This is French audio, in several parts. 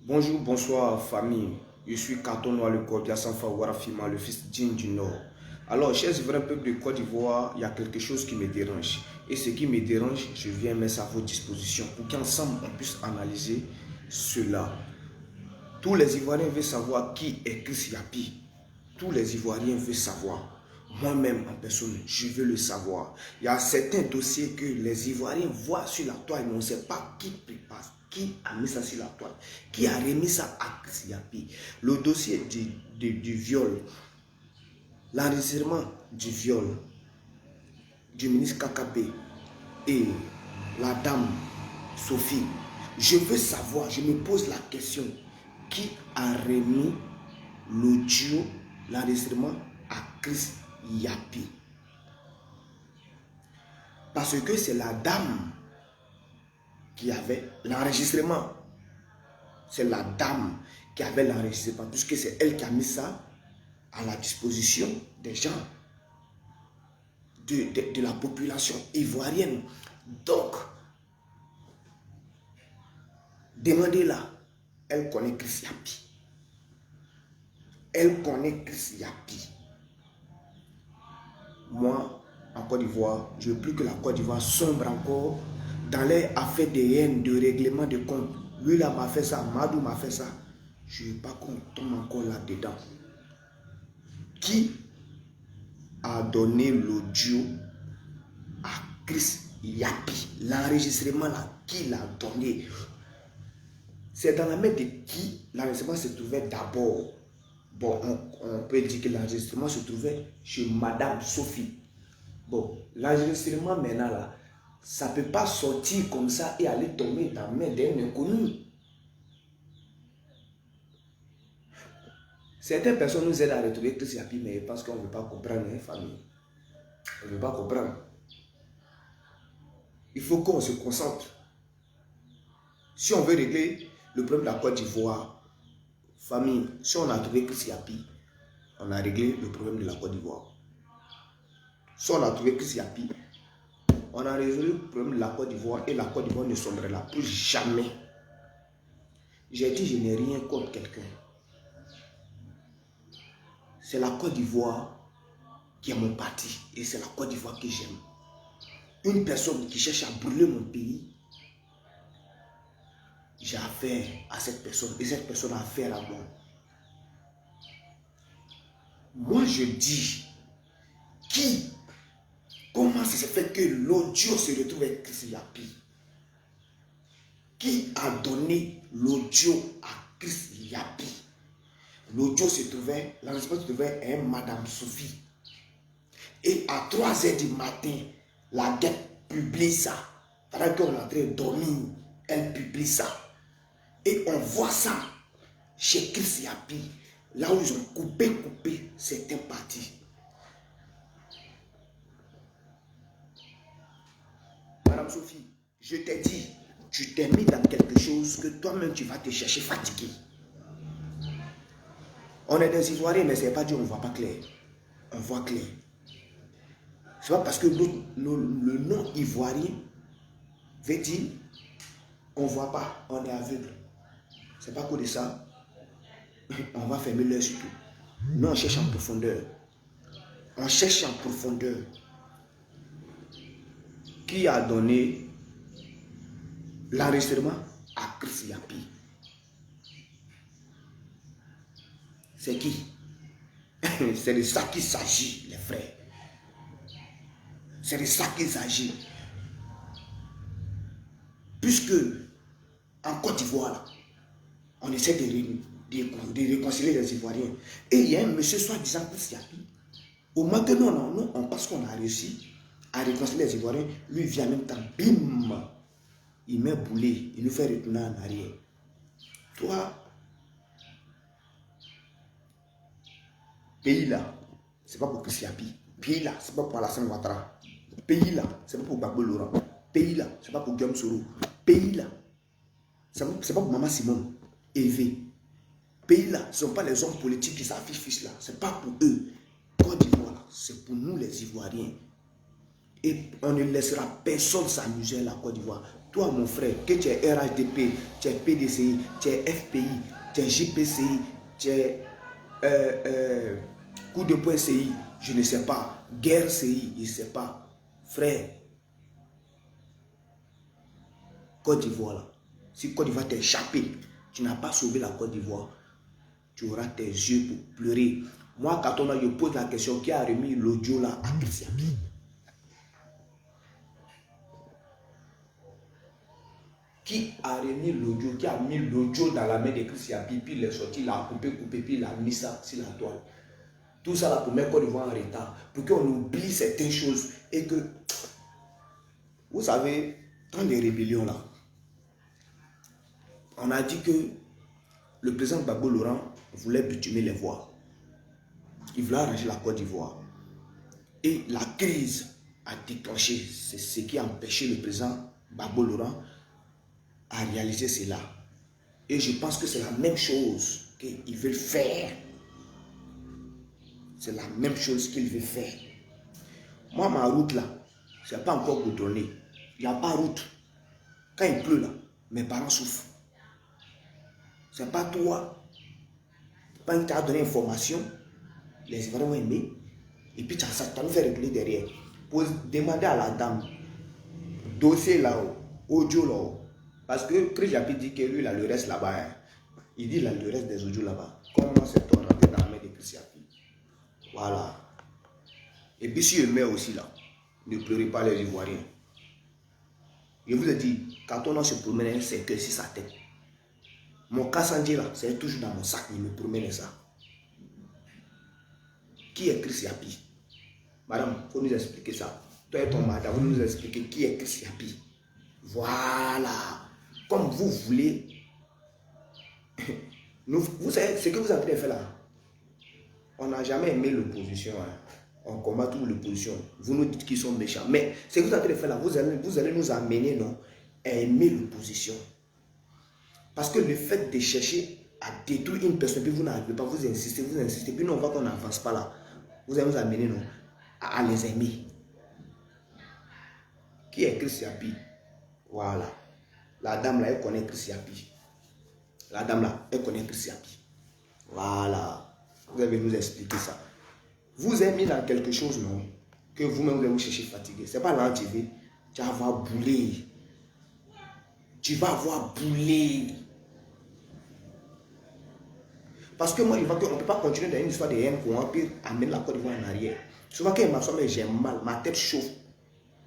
Bonjour, bonsoir famille. Je suis Carton Noir, le Cordia Sanfa Warafima, le fils digne du Nord. Alors, chers vrais peuples de Côte d'Ivoire, il y a quelque chose qui me dérange. Et ce qui me dérange, je viens mettre à votre disposition pour qu'ensemble on puisse analyser cela. Tous les Ivoiriens veulent savoir qui est Chris Yapi. Tous les Ivoiriens veulent savoir. Moi-même en personne, je veux le savoir. Il y a certains dossiers que les Ivoiriens voient sur la toile, mais on ne sait pas qui prépare, qui a mis ça sur la toile, qui a remis ça à Chris Yapi. Le dossier du viol, l'enregistrement du viol du ministre Kakabé et la dame Sophie. Je veux savoir, je me pose la question, qui a remis l'audio, l'enregistrement à Chris Yapi? Parce que c'est la dame qui avait l'enregistrement. C'est la dame qui avait l'enregistrement, puisque c'est elle qui a mis ça à la disposition des gens, de la population ivoirienne. Donc, demandez-la. Elle connaît Chris Yapi. Elle connaît Chris Yapi. Moi, en Côte d'Ivoire, je veux plus que la Côte d'Ivoire sombre encore dans les affaires de haine, de règlement de compte. Lui là m'a fait ça, Madou m'a fait ça. Je ne veux pas qu'on tombe encore là-dedans. Qui a donné l'audio à Chris Yapi? L'enregistrement là, qui l'a donné? C'est dans la main de qui l'enregistrement se trouvait d'abord. Bon, on peut dire que l'enregistrement se trouvait chez Madame Sophie. Bon, l'enregistrement maintenant là, ça ne peut pas sortir comme ça et aller tomber dans la main d'un inconnu. Certaines personnes nous aident à retrouver Chris Yapi, mais parce qu'on ne veut pas comprendre, hein, famille. On ne veut pas comprendre. Il faut qu'on se concentre. Si on veut régler le problème de la Côte d'Ivoire, famille, si on a trouvé Chris Yapi, on a réglé le problème de la Côte d'Ivoire. Si on a trouvé Chris Yapi, on a résolu le problème de la Côte d'Ivoire et la Côte d'Ivoire ne sombrera plus jamais. J'ai dit, je n'ai rien contre quelqu'un. C'est la Côte d'Ivoire qui est mon parti et c'est la Côte d'Ivoire que j'aime. Une personne qui cherche à brûler mon pays, j'ai affaire à cette personne et cette personne a affaire à moi. Moi, je dis, comment ça se fait que l'audio se retrouve avec Chris Yapi? Qui a donné l'audio à Chris Yapi? L'audio se trouvait, l'enregistrement se trouvait à Madame Sophie. Et à 3h du matin, la guette publie ça. Pendant qu'on est en train de dormir, elle publie ça. Et on voit ça chez Chris Yapi, là où ils ont coupé certaines parties. Madame Sophie, je t'ai dit, tu t'es mis dans quelque chose que toi-même tu vas te chercher fatigué. On est des Ivoiriens, mais ce n'est pas dit on ne voit pas clair. On voit clair. C'est pas parce que le nom ivoirien veut dire qu'on ne voit pas, on est aveugle. C'est pas quoi de ça. On va fermer l'œil surtout. Nous, on cherche en profondeur. On cherche en profondeur. Qui a donné l'enregistrement à Chris Yapi? C'est qui? C'est de ça qu'il s'agit, les frères. C'est de ça qu'il s'agit. Puisque en Côte d'Ivoire, on essaie de réconcilier les Ivoiriens. Et il y a un monsieur soi-disant Chris Yapi. Au moment que nous, on pense qu'on a réussi à réconcilier les Ivoiriens, lui vient en même temps, bim, il met boulet, il nous fait retourner en arrière. Toi, pays là, c'est pas pour Chris Yapi. Pays là, c'est pas pour Alassane Ouattara. Pays là, c'est pas pour Gbagbo Laurent. Pays là, c'est pas pour Guillaume Soro. Pays là, c'est pas pour Maman Simone. Eve. Pays là, ce ne sont pas les hommes politiques qui s'affichent là. C'est pas pour eux. Côte d'Ivoire, c'est pour nous les Ivoiriens. Et on ne laissera personne s'amuser à la Côte d'Ivoire. Toi, mon frère, que tu es RHDP, tu es PDCI, tu es FPI, tu es JPCI, tu es coup de poing CI, je ne sais pas. Guerre CI, je ne sais pas. Frère, Côte d'Ivoire, là. Si Côte d'Ivoire t'échappé, tu n'as pas sauvé la Côte d'Ivoire, tu auras tes yeux pour pleurer. Moi, quand on a, je pose la question, qui a remis l'audio là à Christian? Qui a remis l'audio, qui a mis l'audio dans la main de Christian, puis il est sorti, il a coupé, puis il a mis ça sur la toile. Tout ça là pour mettre Côte d'Ivoire en retard, pour qu'on oublie certaines choses et que, vous savez, dans les rébellions là, on a dit que le président Gbagbo Laurent voulait bitumer les voies. Il voulait arranger la Côte d'Ivoire. Et la crise a déclenché, c'est ce qui a empêché le président Gbagbo Laurent à réaliser cela. Et je pense que c'est la même chose qu'il veut faire. C'est la même chose qu'il veut faire. Moi, ma route là, c'est pas encore goudronné. Il n'y a pas de route. Quand il pleut là, mes parents souffrent. C'est pas toi. Quand il t'a donné information, les Ivoiriens ont aimé. Et puis tu as nous fait reculer derrière. Pour demander à la dame, dossier là-haut, audio là-haut. Parce que Chris Japi dit que lui, il a le reste là-bas. Hein. Il dit qu'il a le reste des audios là-bas. Comment c'est ton nom dans la main de Chris Japi? Voilà. Et puis si je mets aussi là, ne pleurez pas les Ivoiriens. Je vous ai dit, quand on se promène, c'est que si sa tête. Mon Kassandji là, c'est toujours dans mon sac, il me promène ça. Qui est Chris Japi? Madame, il faut nous expliquer ça. Toi et ton madame, vous nous expliquez qui est Chris Japi. Voilà. Comme vous voulez. Vous savez ce que vous avez en train de faire là. On n'a jamais aimé l'opposition. Hein. On combat toute l'opposition. Vous nous dites qu'ils sont méchants. Mais ce que vous êtes en train de faire là, vous allez nous amener non, à aimer l'opposition. Parce que le fait de chercher à détruire une personne, puis vous n'arrivez pas, vous insistez, puis non, on voit qu'on n'avance pas là. Vous allez nous amener non, à les aimer. Qui est Chris Japi? Voilà. La dame là, elle connaît Chris Japi. La dame là, elle connaît Chris Japi. Voilà. Vous allez nous expliquer ça. Vous êtes mis dans quelque chose, non? Que vous-même vous allez vous chercher fatigué. Ce n'est pas l'antivé. Tu vas avoir boulé. Tu vas avoir boulé. Parce que moi, je vois qu'on ne peut pas continuer dans une histoire de haine pour amener la Côte d'Ivoire en arrière. Souvent, quand il m'assoit, j'ai mal. Ma tête chauffe.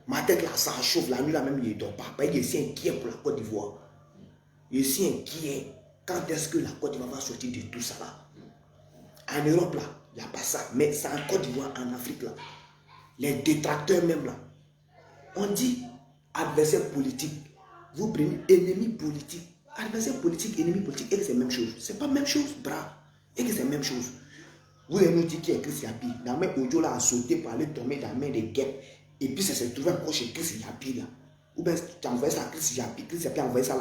Ma tête là, ça chauffe. La nuit là même, il ne dort pas. Il est si inquiet pour la Côte d'Ivoire. Il est si inquiet. Quand est-ce que la Côte d'Ivoire va sortir de tout ça là? En Europe là, il n'y a pas ça. Mais c'est en Côte d'Ivoire, en Afrique là. Les détracteurs même là. On dit adversaire politique. Vous prenez ennemi politique. Adversaire politique, ennemi politique. Et c'est la même chose. C'est pas la même chose, bras. Et que c'est la même chose. Vous avez nous dit qu'il y a Chris Japi. La main audio là a sauté pour aller tomber dans la main des guêpes. Et puis ça s'est trouvé encore chez Chris Japi là. Ou bien tu as envoyé ça à Chris Japi. Chris Japi a envoyé ça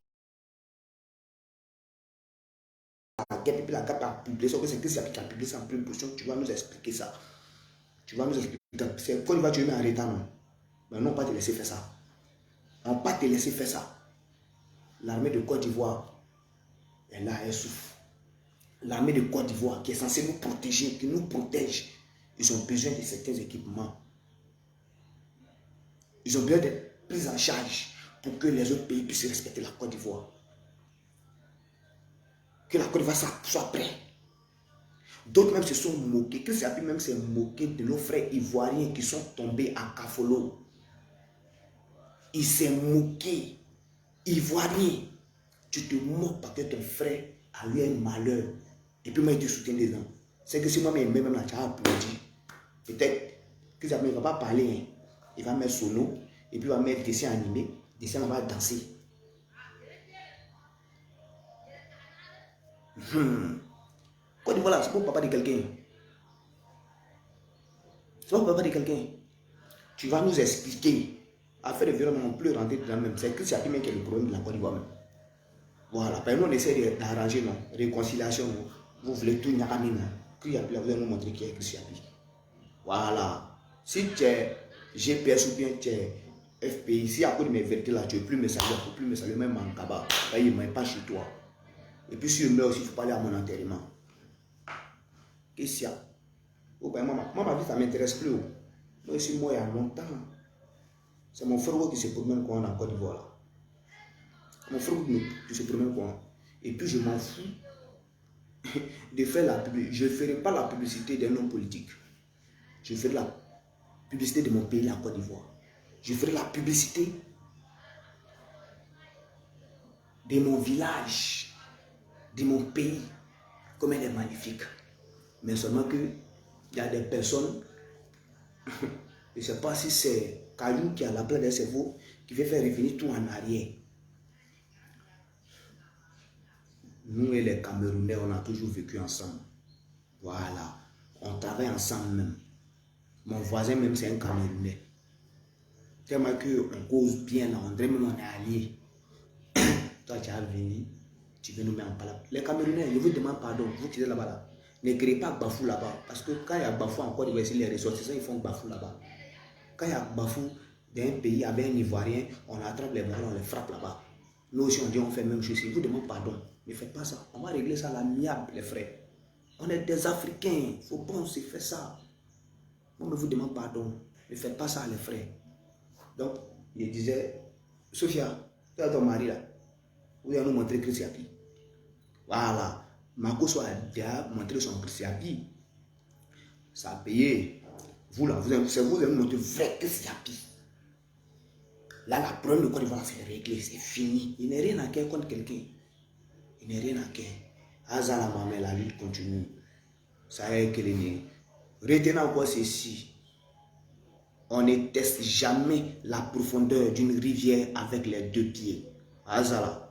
à la guêpe. Et puis la guêpe a publié ça. C'est Chris Japi qui a publié ça en pleine position. Tu vas nous expliquer ça. Tu vas nous expliquer. C'est quand il va te mettre en retard, non? Mais non, pas te laisser faire ça. On ne va pas te laisser faire ça. L'armée de Côte d'Ivoire est là, elle souffre. L'armée de Côte d'Ivoire qui est censée nous protéger, qui nous protège, ils ont besoin de certains équipements. Ils ont besoin d'être pris en charge pour que les autres pays puissent respecter la Côte d'Ivoire. Que la Côte d'Ivoire soit prête. D'autres même se sont moqués. Chris Japi même s'est moqué de nos frères ivoiriens qui sont tombés à Kafolo. Il s'est moqué. Ivoirien, tu te moques parce que ton frère a eu un malheur. Et puis moi, je te soutiens des gens. C'est que si moi, même là, tu as applaudi. Peut-être que ça ne va pas parler. Hein. Il va mettre sono. Et puis il va mettre dessin animé. Dessin, on va danser. Quand tu vois là, c'est pour papa de quelqu'un. C'est pour papa de quelqu'un. Tu vas nous expliquer. Affaire de violence, on peut rentrer dans le même. C'est que c'est qui est le problème de la Côte d'Ivoire même. Voilà. Nous, on essaie d'arranger, non. Réconciliation, non. Vous voulez tout n'yakami, non. Vous allez nous montrer qui est Chris Japi. Voilà. Si tu es GPS ou bien tu es FPI, si à cause de mes vérités là, tu ne veux plus me saluer, tu ne peux plus me saluer, même en cabas. Il ne m'a pas chez toi. Et puis si je meurs aussi, il faut pas aller à mon enterrement. Qu'est-ce qu'il y a? Oh ben moi, ma vie, ça ne m'intéresse plus. Moi, je suis mort il y a longtemps. C'est mon frère qui se promène quoi en Côte d'Ivoire là. Mon frère qui se promène quoi. Et puis je m'en fous de faire la publicité. Je ne ferai pas la publicité d'un homme politique. Je ferai la publicité de mon pays, la Côte d'Ivoire. Je ferai la publicité de mon village, de mon pays, comme elle est magnifique. Mais seulement que il y a des personnes, je ne sais pas si c'est Kayou qui a la place des cerveaux, qui veut faire revenir tout en arrière. Nous et les Camerounais, on a toujours vécu ensemble. Voilà. On travaille ensemble même. Mon voisin même, c'est un Camerounais. Tellement qu'on cause bien là, on dirait même on est alliés. Toi, tu as venu, tu veux nous mettre en palabre. Les Camerounais, je vous demande pardon, vous qui êtes là-bas là. Ne créez pas Bafou là-bas. Parce que quand il y a Bafou encore, les ressortissants, ils font Bafou là-bas. Quand il y a Bafou d'un pays avec un Ivoirien, on attrape les Ivoiriens, on les frappe là-bas. Nous aussi, on dit on fait la même chose. Je vous demande pardon. Ne faites pas ça. On va régler ça à l'amiable, les frères. On est des Africains. Il ne faut pas on se fait ça. Moi, je vous demande pardon. Ne faites pas ça, les frères. Donc, il disait, Sophia, tu as ton mari là. Vous allez nous montrer Christiapi. Voilà. Marco soit déjà montré son Christiapi. Ça a payé. Vous là, vous allez nous montrer vrai Christiapi. Là, la problème de Côte d'Ivoire, c'est réglé, c'est fini. Il n'est rien à faire contre quelqu'un. Il n'est rien à faire. Azala Mamel, la lutte continue. Ça est que les retenez encore ceci. On ne teste jamais la profondeur d'une rivière avec les deux pieds. Azala.